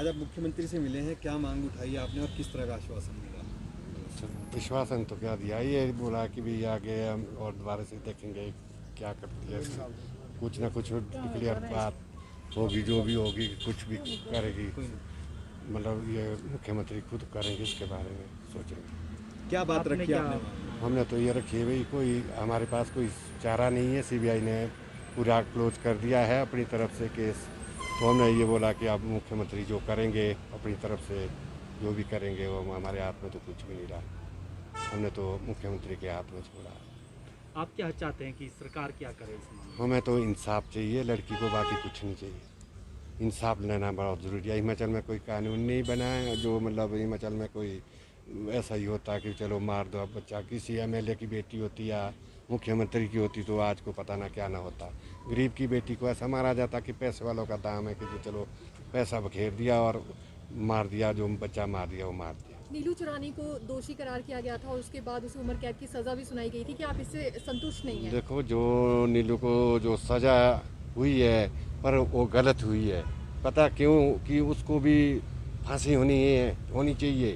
आज आप मुख्यमंत्री से मिले हैं, क्या मांग उठाई आपने और किस तरह का आश्वासन मिला? विश्वासन तो क्या दिया, ये बोला कि भी आगे हम और दोबारा से देखेंगे क्या करती है, कुछ ना कुछ क्लियर बात होगी, जो भी होगी कुछ भी करेगी, मतलब ये मुख्यमंत्री खुद करेंगे, इसके बारे में सोचेंगे। क्या बात रखी आपने वहाँ? हमने तो ये रखी है भाई, कोई हमारे पास कोई चारा नहीं है, सीबीआई ने पूरा क्लोज कर दिया है अपनी तरफ से केस, तो हमने ये बोला कि आप मुख्यमंत्री जो करेंगे अपनी तरफ से जो भी करेंगे वो हमारे हाथ में तो कुछ भी नहीं रहा, हमने तो मुख्यमंत्री के हाथ में छोड़ा। आप क्या चाहते हैं कि सरकार क्या करे इस मामले में? हमें तो इंसाफ चाहिए लड़की को, बाकी कुछ नहीं चाहिए। इंसाफ लेना बहुत ज़रूरी है। हिमाचल में कोई कानून नहीं बना है जो मतलब हिमाचल में कोई ऐसा ही होता कि चलो मार दो अब बच्चा, किसी एमएलए की बेटी होती या मुख्यमंत्री की होती तो आज को पता ना क्या ना होता। गरीब की बेटी को ऐसा मारा जाता कि पैसे वालों का दाम है कि जो चलो पैसा बखेर दिया और मार दिया, जो बच्चा मार दिया वो मार दिया। नीलू चुरानी को दोषी करार किया गया था और उसके बाद उसे उम्र कैद की सजा भी सुनाई गई थी कि आप इससे संतुष्ट नहीं हैं? देखो, जो नीलू को जो सज़ा हुई है पर वो गलत हुई है। पता क्यों? कि उसको भी फांसी होनी चाहिए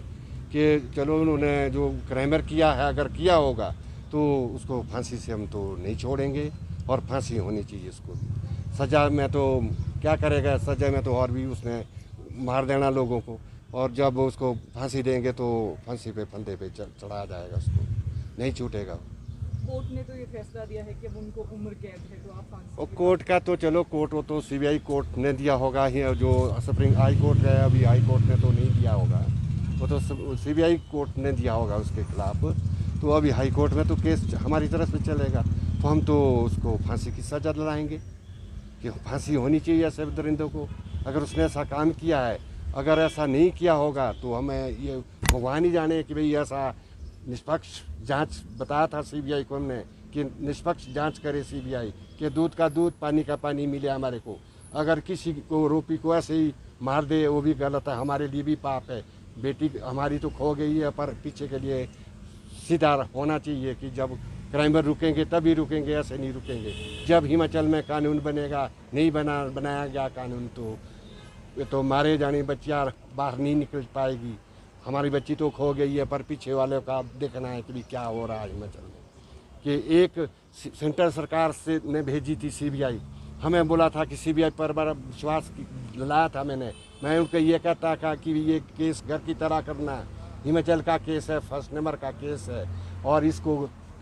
कि चलो उन्होंने जो क्राइमर किया है अगर किया होगा तो उसको फांसी से हम तो नहीं छोड़ेंगे और फांसी होनी चाहिए उसको। सज़ा में तो क्या करेगा, सज़ा में तो और भी उसने मार देना लोगों को, और जब उसको फांसी देंगे तो फांसी पे फंदे पे चढ़ाया जाएगा, उसको नहीं छूटेगा। कोर्ट ने तो ये फैसला दिया है कि अब उनको उम्र कैद है, तो आप फांसी और कोर्ट का तो चलो कोर्ट वो तो सीबीआई कोर्ट ने दिया होगा ही, जो सुप्रीम हाई कोर्ट है अभी हाई कोर्ट ने तो नहीं दिया होगा, वो तो सीबीआई कोर्ट ने दिया होगा उसके खिलाफ। तो अभी हाई कोर्ट में तो केस हमारी तरफ से चलेगा, तो हम तो उसको फांसी की सज़ा दिलाएंगे कि फांसी होनी चाहिए ऐसे दरिंदों को। अगर उसने ऐसा काम किया है, अगर ऐसा नहीं किया होगा तो हमें ये भगवान ही जाने कि भाई ऐसा निष्पक्ष जांच बताया था सीबीआई को हमने कि निष्पक्ष जांच करे सीबीआई, कि दूध का दूध पानी का पानी मिले हमारे को। अगर किसी को रोपी को ऐसे ही मार दे वो भी गलत है, हमारे लिए भी पाप है। बेटी हमारी तो खो गई है, पर पीछे के लिए सीधा होना चाहिए कि जब क्राइमर रुकेंगे तभी रुकेंगे, ऐसे नहीं रुकेंगे। जब हिमाचल में कानून बनेगा, नहीं बनाया गया कानून तो ये तो मारे जाने बच्चियाँ बाहर नहीं निकल पाएगी। हमारी बच्ची तो खो गई है, पर पीछे वाले का देखना है कि भी क्या हो रहा है हिमाचल में। कि एक सेंट्रल सरकार से ने भेजी थी सीबीआई, हमें बोला था कि सीबीआई पर बड़ा विश्वास लाया था मैं उनको ये कहता था कि ये केस घर की तरह करना, हिमाचल का केस है, फर्स्ट नंबर का केस है और इसको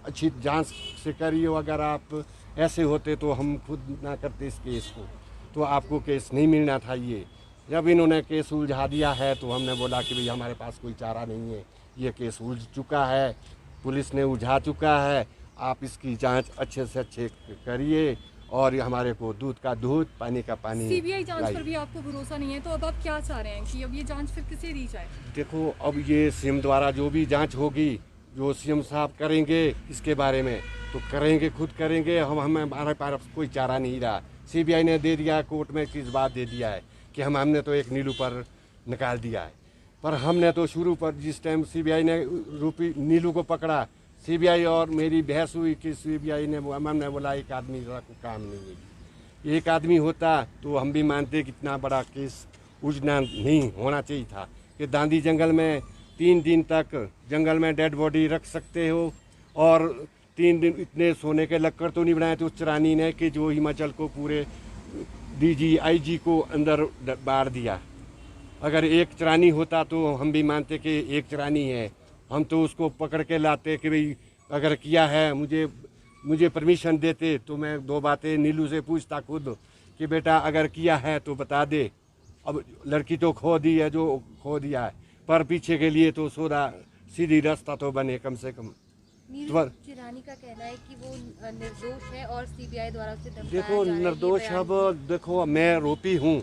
अच्छी जांच से करिए। अगर आप ऐसे होते तो हम खुद ना करते इस केस को, तो आपको केस नहीं मिलना था। ये जब इन्होंने केस उलझा दिया है तो हमने बोला कि भाई हमारे पास कोई चारा नहीं है, ये केस उलझ चुका है, पुलिस ने उलझा चुका है, आप इसकी जांच अच्छे से अच्छे करिए और हमारे को दूध का दूध पानी का पानी। सीबीआई जांच पर भी आपको भरोसा नहीं है, तो अब आप क्या चाह रहे हैं कि अब ये जांच फिर किसे दी जाए? देखो, अब ये सीएम द्वारा जो भी जांच होगी, जो सीएम साहब करेंगे इसके बारे में तो करेंगे, खुद करेंगे। हमें हमारे पास कोई चारा नहीं रहा। सीबीआई ने दे दिया कोर्ट में, किस बात दे दिया है कि हमने तो एक नीलू पर निकाल दिया है, पर हमने तो शुरू पर जिस टाइम सीबीआई ने नीलू को पकड़ा, सीबीआई और मेरी बहस हुई कि सीबीआई ने हमने बोला एक आदमी को काम नहीं है। एक आदमी होता तो हम भी मानते कि इतना बड़ा केस उलझना नहीं होना चाहिए था कि दांडी जंगल में 3 दिन तक जंगल में डेड बॉडी रख सकते हो और 3 दिन इतने सोने के लक्कड़ तो नहीं बनाए थे उस चरानी ने कि जो हिमाचल को पूरे डीजी आईजी को अंदर बाढ़ दिया। अगर एक चरानी होता तो हम भी मानते कि एक चरानी है, हम तो उसको पकड़ के लाते कि भाई अगर किया है मुझे परमिशन देते तो मैं 2 बातें नीलू से पूछता खुद कि बेटा अगर किया है तो बता दे। अब लड़की तो खो दी है जो खो दिया है, पर पीछे के लिए तो सीधी रास्ता तो बने कम से कम। नीलू चिरानी का कहना है कि वो निर्दोष है और सीबीआई द्वारा उसे धमकाया देखो जा रहा है। निर्दोष, अब देखो मैं रोपी हूँ,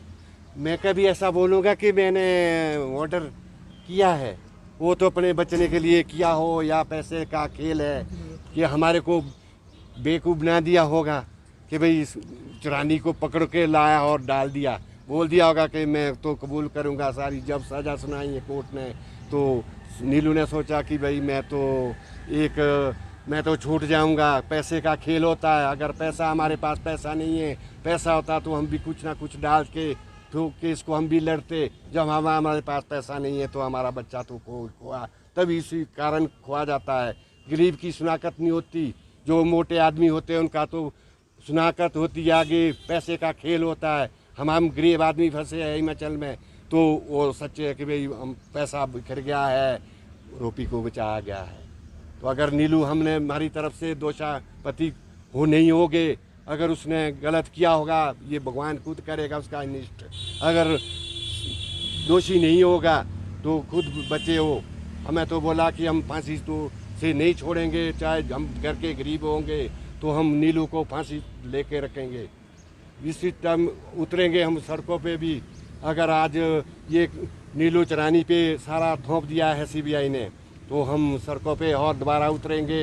मैं कभी ऐसा बोलूँगा कि मैंने ऑर्डर किया है, वो तो अपने बचने के लिए किया हो या पैसे का खेल है कि हमारे को बेवकूफ़ बना दिया होगा कि भाई चुरानी को पकड़ के लाया और डाल दिया, बोल दिया होगा कि मैं तो कबूल करूँगा सारी। जब सज़ा सुनाई है कोर्ट ने तो नीलू ने सोचा कि भाई मैं तो छूट जाऊंगा, पैसे का खेल होता है। अगर पैसा हमारे पास पैसा नहीं है, पैसा होता तो हम भी कुछ ना कुछ डाल के तो केस को हम भी लड़ते। जब हमारे पास पैसा नहीं है तो हमारा बच्चा तो खोआ, तभी इसी कारण खोआ जाता है। गरीब की शनाख्त नहीं होती, जो मोटे आदमी होते हैं उनका तो शनाख्त होती है, आगे पैसे का खेल होता है। हम गरीब आदमी फंसे हैं हिमाचल में, तो वो सच्चे है कि भाई हम पैसा बिखर गया है, रोपी को बचाया गया है। तो अगर नीलू हमने हमारी तरफ से दोषापति हो नहीं होगे, अगर उसने गलत किया होगा ये भगवान खुद करेगा उसका अनिष्ट। अगर दोषी नहीं होगा तो खुद बचे हो। हमें तो बोला कि हम फांसी तो से नहीं छोड़ेंगे, चाहे हम घर के गरीब होंगे तो हम नीलू को फांसी लेके रखेंगे। इसी टाइम उतरेंगे हम सड़कों पे भी। अगर आज ये नीलू चरानी पे सारा थोप दिया है सीबीआई ने, तो हम सड़कों पे और दोबारा उतरेंगे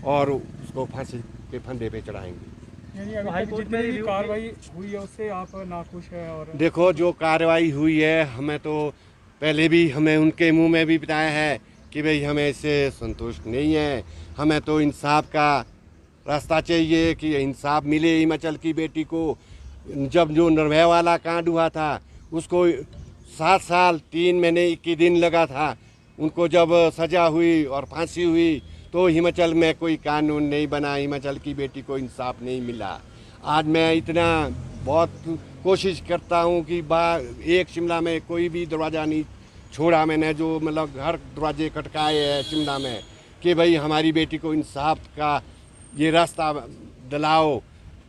और उसको फांसी के फंदे पे चढ़ाएंगे। यानी अभी तक जितनी भी कार्रवाई हुई है उससे आप नाखुश है? और देखो जो कार्रवाई हुई है, हमें तो पहले भी हमें उनके मुंह में भी बताया है कि भाई हमें इससे संतुष्ट नहीं है। हमें तो इंसाफ का रास्ता चाहिए कि इंसाफ मिले हिमाचल की बेटी को। जब जो निर्भया वाला कांड हुआ था उसको 7 साल 3 महीने 21 दिन लगा था। उनको जब सजा हुई और फांसी हुई तो हिमाचल में कोई कानून नहीं बना, हिमाचल की बेटी को इंसाफ नहीं मिला। आज मैं इतना बहुत कोशिश करता हूँ कि एक शिमला में कोई भी दरवाज़ा नहीं छोड़ा मैंने, जो मतलब हर दरवाजे खटकाए हैं शिमला में कि भाई हमारी बेटी को इंसाफ का ये रास्ता दिलाओ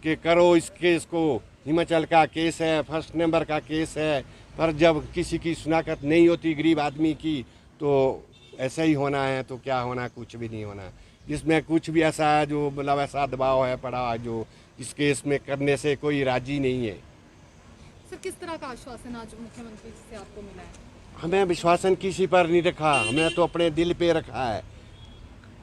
कि करो इस केस को। हिमाचल का केस है, 1 नंबर का केस है, पर जब किसी की शनाख्त नहीं होती गरीब आदमी की तो ऐसा ही होना है। तो क्या होना, कुछ भी नहीं होना। जिसमें कुछ भी ऐसा है जो मतलब ऐसा दबाव है पड़ा है जो इस केस में करने से कोई राजी नहीं है। सर किस तरह का आश्वासन आज मुख्यमंत्री से आपको मिला है? हमें विश्वासन किसी पर नहीं रखा, हमने तो अपने दिल पे रखा है।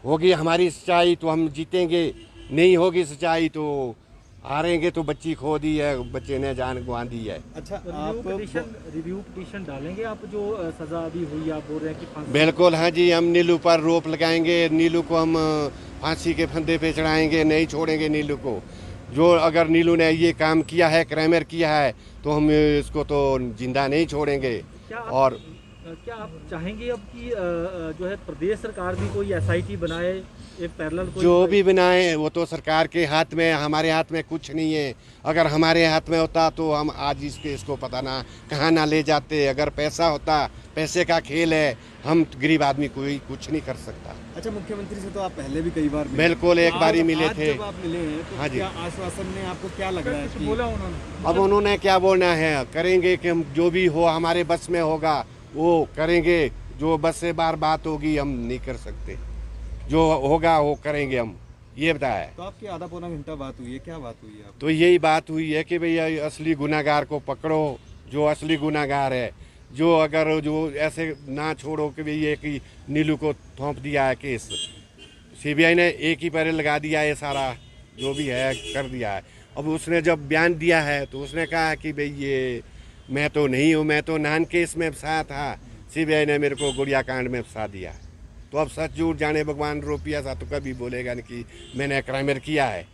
होगी हमारी सच्चाई तो हम जीतेंगे, नहीं होगी सच्चाई तो हारेंगे। तो बच्ची खो दी है, बच्चे ने जान गंवा दी है। अच्छा रिव्यू पिटीशन डालेंगे आप? जो सजा अभी हुई आप बोल रहे हैं कि फांसी? बिल्कुल हाँ जी, हम नीलू पर रोप लगाएंगे, नीलू को हम फांसी के फंदे पे चढ़ाएंगे, नहीं छोड़ेंगे नीलू को। जो अगर नीलू ने ये काम किया है, क्राइम किया है, तो हम इसको तो जिंदा नहीं छोड़ेंगे। और क्या आप चाहेंगे अब कि जो है प्रदेश सरकार भी कोई SIT बनाए, एक पैरेलल जो भी बनाए वो तो सरकार के हाथ में, हमारे हाथ में कुछ नहीं है। अगर हमारे हाथ में होता तो हम आज इसको पता ना कहाँ ना ले जाते। अगर पैसा होता, पैसे का खेल है, हम गरीब आदमी कोई कुछ नहीं कर सकता। अच्छा, मुख्यमंत्री से तो आप पहले भी कई बार मिले। बिल्कुल, एक बार ही मिले थे। जब आप मिले हैं तो हाँ जी। क्या आश्वासन ने आपको क्या लग रहा है कि बोला उन्होंने? अब उन्होंने क्या बोलना है, करेंगे कि हम जो भी हो हमारे बस में होगा वो करेंगे। जो बस से बार बात होगी हम नहीं कर सकते, जो होगा वो करेंगे हम, ये बताया है। तो आपकी आधा पौना घंटा बात हुई है, क्या बात हुई है आप? तो यही बात हुई है कि भैया असली गुनाहगार को पकड़ो, जो असली गुनाहगार है। जो अगर जो ऐसे ना छोड़ो कि भैया कि नीलू को थोप दिया है केस, सीबीआई ने एक ही पैरे लगा दिया है, सारा जो भी है कर दिया है। अब उसने जब बयान दिया है तो उसने कहा कि भाई ये मैं तो नहीं हूँ, मैं तो नान केस में फंसा था, सीबीआई ने मेरे को गुड़िया कांड में फंसा दिया। तो अब सच झूठ जाने भगवान, रुपया सा तो कभी बोलेगा नहीं कि मैंने क्राइम किया है।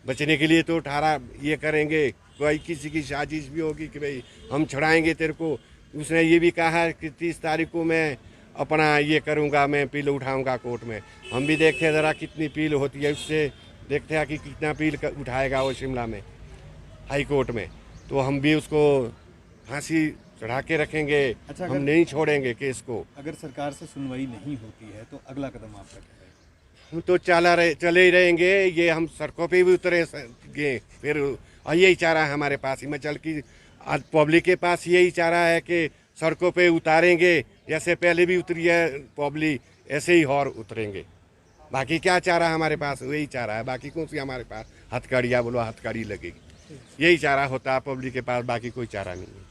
बचने के लिए तो 18 ये करेंगे, कोई किसी की साजिश भी होगी कि भाई हम छुड़ाएंगे तेरे को। उसने ये भी कहा कि 30 तारीख को मैं अपना ये करूँगा, मैं पील उठाऊँगा कोर्ट में। हम भी देखते हैं ज़रा कितनी पील होती है, उससे देखते हैं कि कितना पील उठाएगा वो शिमला में हाई कोर्ट में। तो हम भी उसको फांसी चढ़ा के रखेंगे। अच्छा, हम नहीं छोड़ेंगे केस को। अगर सरकार से सुनवाई नहीं होती है तो अगला कदम आपका क्या है? हम तो चले ही रहेंगे। ये हम सड़कों पे भी उतरेंगे फिर। और यही चारा है हमारे पास, हिमाचल की पब्लिक के पास यही चारा है कि सड़कों पे उतारेंगे, जैसे पहले भी उतरी है पब्लिक, ऐसे ही और उतरेंगे। बाकी क्या चारा हमारे पास, वही चारा है। बाकी कौन सी हमारे पास हथकड़ियाँ बोलो, हथकड़ी लगेगी, यही चारा होता है पब्लिक के पास, बाकी कोई चारा नहीं है।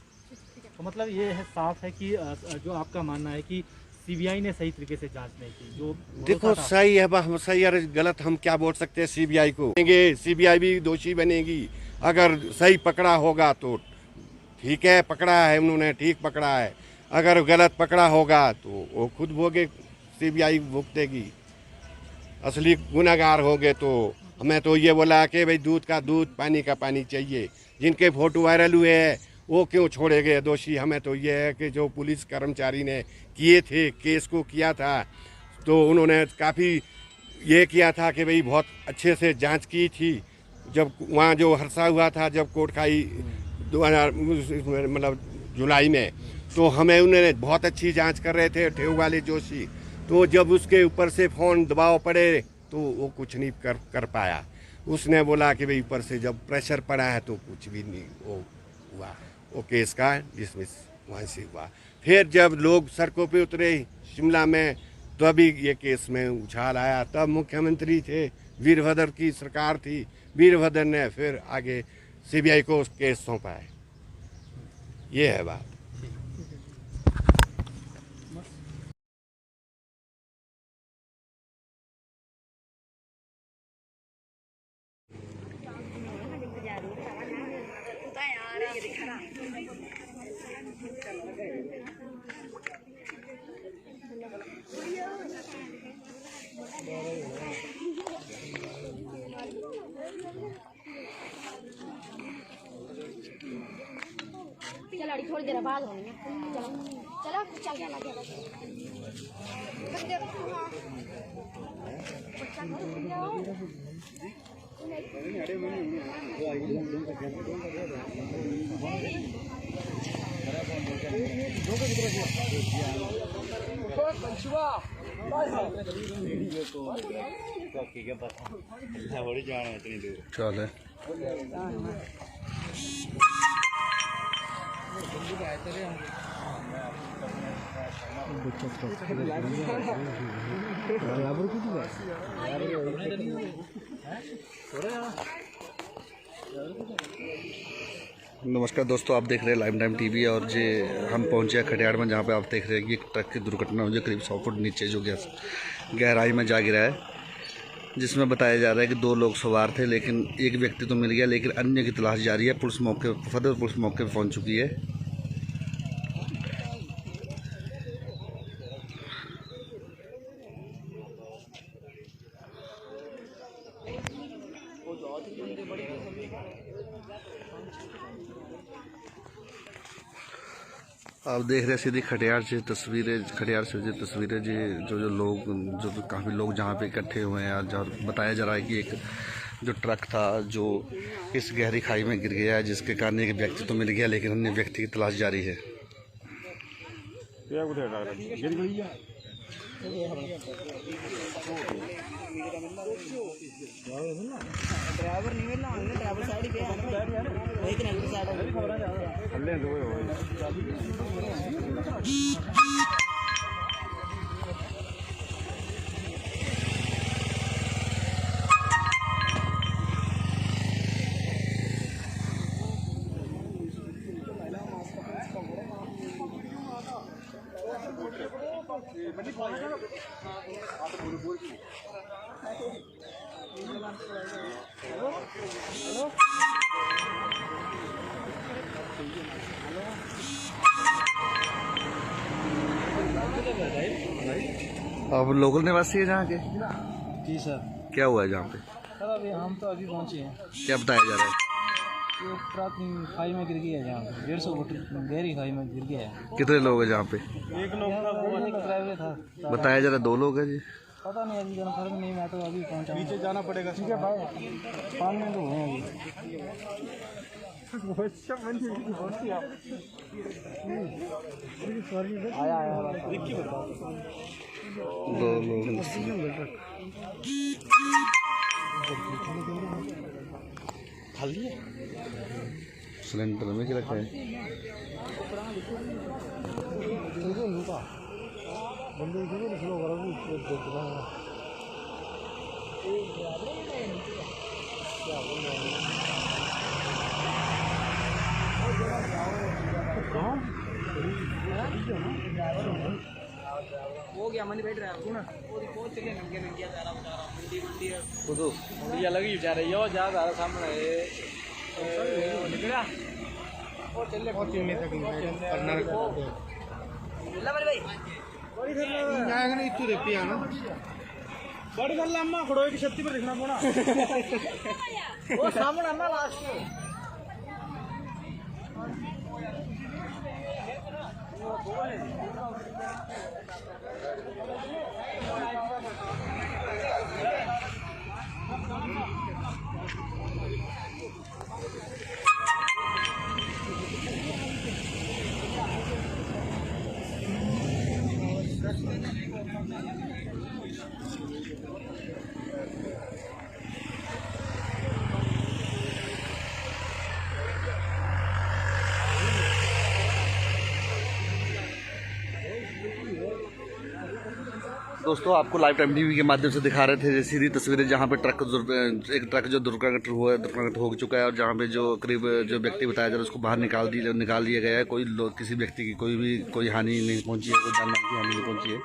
तो मतलब ये है, साफ है कि जो आपका मानना है कि सीबीआई ने सही तरीके से जांच नहीं की। जो देखो सही है, हम सही और गलत हम क्या बोल सकते हैं सीबीआई को। सीबीआई भी दोषी बनेगी। अगर सही पकड़ा होगा तो ठीक है, पकड़ा है उन्होंने, ठीक पकड़ा है। अगर गलत पकड़ा होगा तो वो खुद भोगे, सीबीआई भुगतेगी। असली गुनाहगार होंगे तो हमें तो ये बोला कि भाई दूध का दूध, पानी का पानी चाहिए। जिनके फोटो वायरल हुए हैं वो क्यों छोड़े गए दोषी। हमें तो ये है कि जो पुलिस कर्मचारी ने किए थे, केस को किया था, तो उन्होंने काफ़ी ये किया था कि भाई बहुत अच्छे से जांच की थी। जब वहाँ जो हादसा हुआ था, जब कोटखाई 2000 मतलब जुलाई में, तो हमें उन्होंने बहुत अच्छी जांच कर रहे थे ठेऊ वाले जोशी। तो जब उसके ऊपर से फ़ोन दबाव पड़े तो वो कुछ नहीं कर पाया। उसने बोला कि भाई ऊपर से जब प्रेशर पड़ा है तो कुछ भी नहीं वो हुआ। वो केस का डिसमिस वहाँ से हुआ। फिर जब लोग सड़कों पे उतरे शिमला में, तभी ये केस में उछाल आया। तब मुख्यमंत्री थे, वीरभद्र की सरकार थी, वीरभद्र ने फिर आगे सीबीआई को केस सौंपा है। ये है बात। चलो अड़ी थोड़ी देर बाद होनी है। चलो चलो चल गया लग चल नमस्कार दोस्तों, आप देख रहे हैं लाइव टाइम टीवी। और जे हम पहुंचे हैं खटियाड़ में, जहां पे आप देख रहे हैं कि एक ट्रक की दुर्घटना हुई है करीब 100 फुट नीचे जो गहराई में जा गिरा है, जिसमें बताया जा रहा है कि 2 लोग सवार थे, लेकिन एक व्यक्ति तो मिल गया, लेकिन अन्य की तलाश जारी है। पुलिस मौके पर पहुंच चुकी है। आप देख रहे हैं सीधी खटियाड़ से तस्वीरें जी, जो लोग काफ़ी लोग जहाँ पे इकट्ठे हुए हैं। जहाँ बताया जा रहा है कि एक जो ट्रक था जो इस गहरी खाई में गिर गया है, जिसके कारण एक व्यक्ति तो मिल गया, लेकिन अन्य व्यक्ति की तलाश जारी है। ड्राइवर नहीं मिलना, ड्राइवर साइड पे आप लोकल निवासी है जहाँ के? जी सर। क्या हुआ है जहाँ पे? सर अभी हम तो अभी पहुँचे हैं। क्या बताया जा रहा है? ये ट्रक खाई में गिर गया है, जहाँ पे 150 फुट गहरी खाई में गिर गया है। कितने लोग हैं जहाँ पे? एक लोग ड्राइवर था। बताया जा रहा है 2 लोग हैं जी। पता नहीं, अभी कन्फर्म नहीं, मैं तो अभी पहुँचा। नीचे जाना पड़ेगा। ठीक है भाई, 5 मिनट हुए हैं अभी। आया 2 लोग सिलेंडर में क्या रखा है? हो गया मनी बैठ रहा है ना, वो चले नंगे नंगे जा रहा मंडी है खुद मंडी अलग ही जा रही है। जा रहा सामने निकला वो चले बहुत में तक करना ला भाई बड़ी कर जाएगा ना इतु देखती है ना बड़ी कर अम्मा खड़ो की छत्ती पर दिखना पड़ा वो सामने ना लास्ट दोस्तों आपको लाइव टाइम टीवी के माध्यम से दिखा रहे थे सीधी तस्वीरें जहां पे एक ट्रक जो दुर्घटना हो चुका है और जहां पे जो करीब जो व्यक्ति बताया जा रहा है उसको बाहर निकाल दिया गया है। किसी व्यक्ति की कोई हानि नहीं पहुंची है, कोई जानमाल की हानि नहीं पहुंची है।